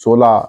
16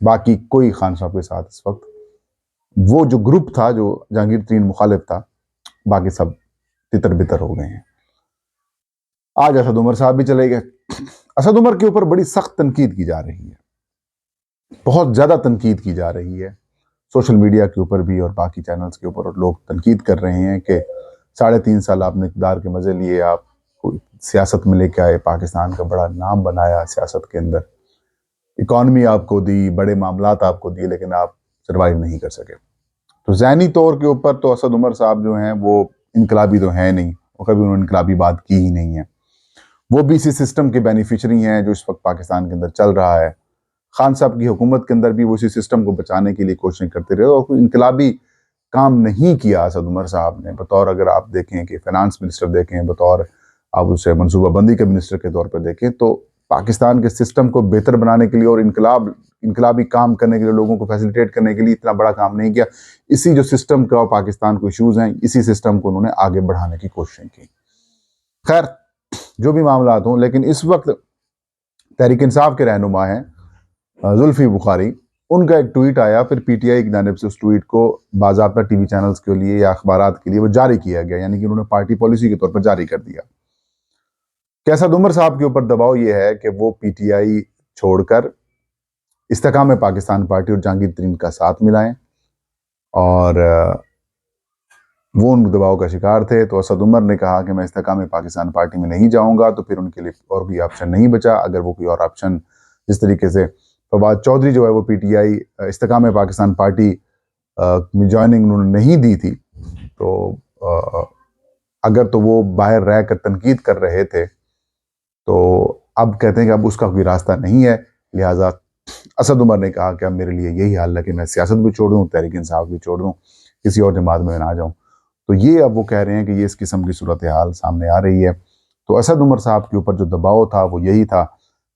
باقی کوئی خان صاحب کے ساتھ اس وقت وہ جو گروپ تھا جو جہانگیر ترین مخالف تھا، باقی سب تتر بتر ہو گئے ہیں۔ آج اسد عمر صاحب بھی چلے گئے۔ اسد عمر کے اوپر بڑی سخت تنقید کی جا رہی ہے، بہت زیادہ تنقید کی جا رہی ہے، سوشل میڈیا کے اوپر بھی اور باقی چینلز کے اوپر، اور لوگ تنقید کر رہے ہیں کہ 3.5 سال آپ نے اقتدار کے مزے لیے، آپ کو سیاست میں لے کے آئے، پاکستان کا بڑا نام بنایا سیاست کے اندر، اکانومی آپ کو دی، بڑے معاملات آپ کو دیے، لیکن آپ سروائیو نہیں کر سکے۔ تو ذہنی طور کے اوپر تو اسد عمر صاحب جو ہیں وہ انقلابی تو ہیں نہیں، اور کبھی انہوں نے انقلابی بات کی ہی نہیں ہے۔ وہ بھی اسی سسٹم کے بینیفیشری ہیں جو اس وقت پاکستان کے اندر چل رہا ہے۔ خان صاحب کی حکومت کے اندر بھی وہ اسی سسٹم کو بچانے کے لیے کوششیں کرتے رہے، اور کوئی انقلابی کام نہیں کیا اسد عمر صاحب نے۔ بطور اگر آپ دیکھیں کہ فینانس منسٹر دیکھیں، بطور آپ اسے منصوبہ بندی کے منسٹر کے طور پر دیکھیں، تو پاکستان کے سسٹم کو بہتر بنانے کے لیے اور انقلابی کام کرنے کے لیے، لوگوں کو فیسیلیٹیٹ کرنے کے لیے اتنا بڑا کام نہیں کیا۔ اسی جو سسٹم کا پاکستان کو ایشوز ہیں، اسی سسٹم کو انہوں نے آگے بڑھانے کی کوششیں کی۔ خیر جو بھی معاملات ہوں، لیکن اس وقت تحریک انصاف کے رہنما ہیں زلفی بخاری، ان کا ایک ٹویٹ آیا، پھر پی ٹی آئی کی جانب سے اس ٹویٹ کو باضابطہ ٹی وی چینلز کے لیے یا اخبارات کے لیے وہ جاری کیا گیا، یعنی کہ انہوں نے پارٹی پالیسی کے طور پر جاری کر دیا کہ اسد عمر صاحب کے اوپر دباؤ یہ ہے کہ وہ پی ٹی آئی چھوڑ کر استحکام پاکستان پارٹی اور جہانگیر ترین کا ساتھ ملائیں، اور وہ ان دباؤ کا شکار تھے۔ تو اسد عمر نے کہا کہ میں استحکام پاکستان پارٹی میں نہیں جاؤں گا، تو پھر ان کے لیے اور کوئی آپشن نہیں بچا۔ اگر وہ کوئی اور آپشن، جس طریقے سے فواد چودھری جو ہے وہ پی ٹی آئی استحکام پاکستان پارٹی میں جوائننگ انہوں نے نہیں دی تھی، تو اگر تو وہ باہر رہ کر تنقید کر رہے تھے، تو اب کہتے ہیں کہ اب اس کا کوئی راستہ نہیں ہے، لہٰذا اسد عمر نے کہا کہ اب میرے لیے یہی حال ہے کہ میں سیاست بھی چھوڑ دوں، تحریک انصاف بھی چھوڑ دوں، کسی اور جماعت میں نہ جاؤں۔ تو یہ اب وہ کہہ رہے ہیں کہ یہ اس قسم کی صورتحال سامنے آ رہی ہے۔ تو اسد عمر صاحب کے اوپر جو دباؤ تھا وہ یہی تھا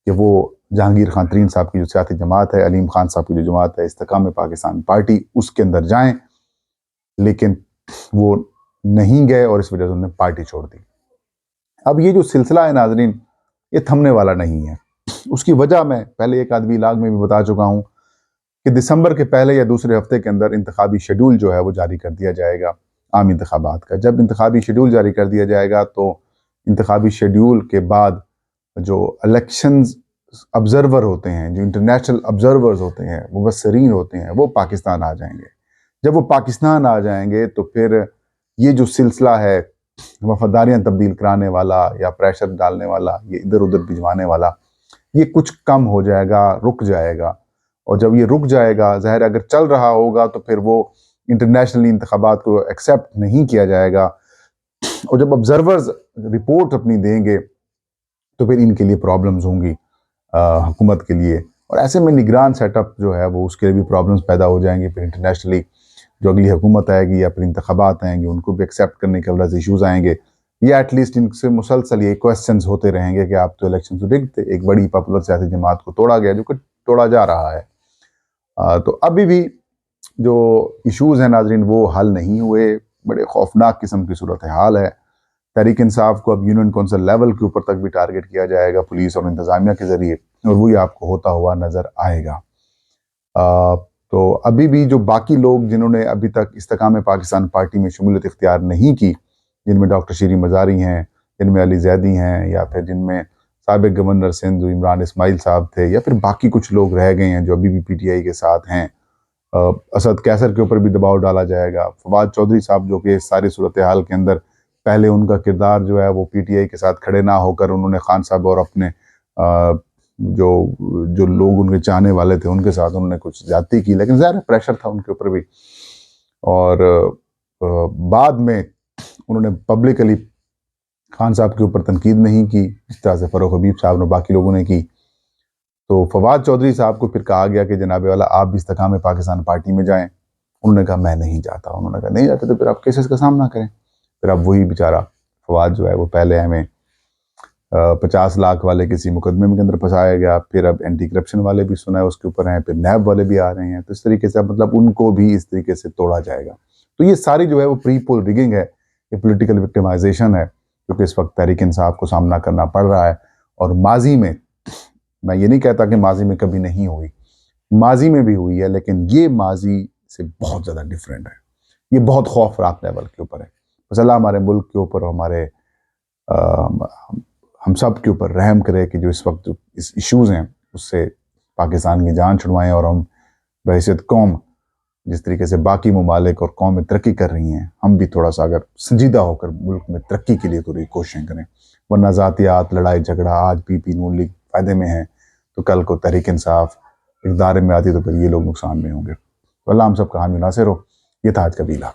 کہ وہ جہانگیر خان ترین صاحب کی جو سیاسی جماعت ہے، علیم خان صاحب کی جو جماعت ہے استحکام پاکستان پارٹی، اس کے اندر جائیں، لیکن وہ نہیں گئے، اور اس وجہ سے انہوں نے پارٹی چھوڑ دی۔ اب یہ جو سلسلہ ہے ناظرین، یہ تھمنے والا نہیں ہے۔ اس کی وجہ میں پہلے ایک آدمی لاگ میں بھی بتا چکا ہوں کہ دسمبر کے پہلے یا دوسرے ہفتے کے اندر انتخابی شیڈول جو ہے وہ جاری کر دیا جائے گا، عام انتخابات کا۔ جب انتخابی شیڈول جاری کر دیا جائے گا تو انتخابی شیڈول کے بعد جو الیکشنز آبزرور ہوتے ہیں، جو انٹرنیشنل آبزرورز ہوتے ہیں، مبصرین ہوتے ہیں، وہ پاکستان آ جائیں گے۔ جب وہ پاکستان آ جائیں گے تو پھر یہ جو سلسلہ ہے وفاداریاں تبدیل کرانے والا یا پریشر ڈالنے والا، یہ ادھر ادھر بھجوانے والا، یہ کچھ کم ہو جائے گا، رک جائے گا۔ اور جب یہ رک جائے گا، ظاہر اگر چل رہا ہوگا تو پھر وہ انٹرنیشنل انتخابات کو ایکسیپٹ نہیں کیا جائے گا، اور جب آبزرورز رپورٹ اپنی دیں گے تو پھر ان کے لیے پرابلمز ہوں گی حکومت کے لیے، اور ایسے میں نگران سیٹ اپ جو ہے وہ اس کے لیے بھی پرابلمز پیدا ہو جائیں گے۔ پھر انٹرنیشنلی جو اگلی حکومت آئے گی یا پھر انتخابات آئیں گے، ان کو بھی ایکسیپٹ کرنے کے وجہ سے ایشوز آئیں گے، یا ایٹ لیسٹ ان سے مسلسل یہ کویسچنز ہوتے رہیں گے کہ آپ تو الیکشن سے رگڈ تھے۔ ایک بڑی پاپولر سیاسی جماعت کو توڑا گیا، جو کہ توڑا جا رہا ہے۔ تو ابھی بھی جو ایشوز ہیں ناظرین وہ حل نہیں ہوئے، بڑے خوفناک قسم کی صورتحال ہے۔ تحریک انصاف کو اب یونین کونسل لیول کے اوپر تک بھی ٹارگٹ کیا جائے گا پولیس اور انتظامیہ کے ذریعے، اور وہی آپ کو ہوتا ہوا نظر آئے گا۔ تو ابھی بھی جو باقی لوگ جنہوں نے ابھی تک استحکام پاکستان پارٹی میں شمولیت اختیار نہیں کی، جن میں ڈاکٹر شیریں مزاری ہیں، جن میں علی زیدی ہیں، یا پھر جن میں سابق گورنر سندھ عمران اسماعیل صاحب تھے، یا پھر باقی کچھ لوگ رہ گئے ہیں جو ابھی بھی پی ٹی آئی کے ساتھ ہیں، اسد کیسر کے اوپر بھی دباؤ ڈالا جائے گا۔ فواد چودھری صاحب جو کہ اس ساری صورتحال کے اندر پہلے ان کا کردار جو ہے وہ پی ٹی آئی کے ساتھ کھڑے نہ ہو کر انہوں نے خان صاحب اور اپنے جو لوگ ان کے چاہنے والے تھے ان کے ساتھ انہوں نے کچھ زیادتی کی، لیکن ظاہر پریشر تھا ان کے اوپر بھی، اور بعد میں انہوں نے پبلکلی خان صاحب کے اوپر تنقید نہیں کی جس طرح سے فروخ حبیب صاحب نے باقی لوگوں نے کی۔ تو فواد چودھری صاحب کو پھر کہا گیا کہ جناب والا آپ بھی استحکام پاکستان پارٹی میں جائیں۔ انہوں نے کہا میں نہیں جاتا۔ انہوں نے کہا نہیں جاتے تو پھر آپ کیسز کا سامنا کریں۔ پھر اب وہی بیچارہ فواد جو ہے وہ پہلے ہمیں 50 لاکھ والے کسی مقدمے کے اندر پھنسایا گیا، پھر اب اینٹی کرپشن والے بھی سنا ہے اس کے اوپر ہیں، پھر نیب والے بھی آ رہے ہیں، تو اس طریقے سے مطلب ان کو بھی اس طریقے سے توڑا جائے گا۔ تو یہ ساری جو ہے وہ پری پول ریگنگ ہے، یہ پولیٹیکل وکٹمائزیشن ہے، کیونکہ اس وقت تحریک انصاف کو سامنا کرنا پڑ رہا ہے، اور ماضی میں، میں یہ نہیں کہتا کہ ماضی میں کبھی نہیں ہوئی، ماضی میں بھی ہوئی ہے، لیکن یہ ماضی سے بہت زیادہ ڈفرینٹ ہے، یہ بہت خوفناک لیول کے اوپر ہے۔ بس اللہ ہمارے ملک کے اوپر، ہمارے ہم سب کے اوپر رحم کرے کہ جو اس وقت جو اس ایشوز ہیں اس سے پاکستان کی جان چھڑوائیں، اور ہم بحیثیت قوم جس طریقے سے باقی ممالک اور قومیں ترقی کر رہی ہیں، ہم بھی تھوڑا سا اگر سنجیدہ ہو کر ملک میں ترقی کے لیے تھوڑی کوششیں کریں، ورنہ ذاتیات، لڑائی جھگڑا، آج پی پی نون لیگ فائدے میں ہے تو کل کو تحریک انصاف اقتدار میں آتی تو پھر یہ لوگ نقصان میں ہوں گے۔ تو اللہ ہم سب کا حامی ناصر ہو۔ یہ تھا آج کا ویلا۔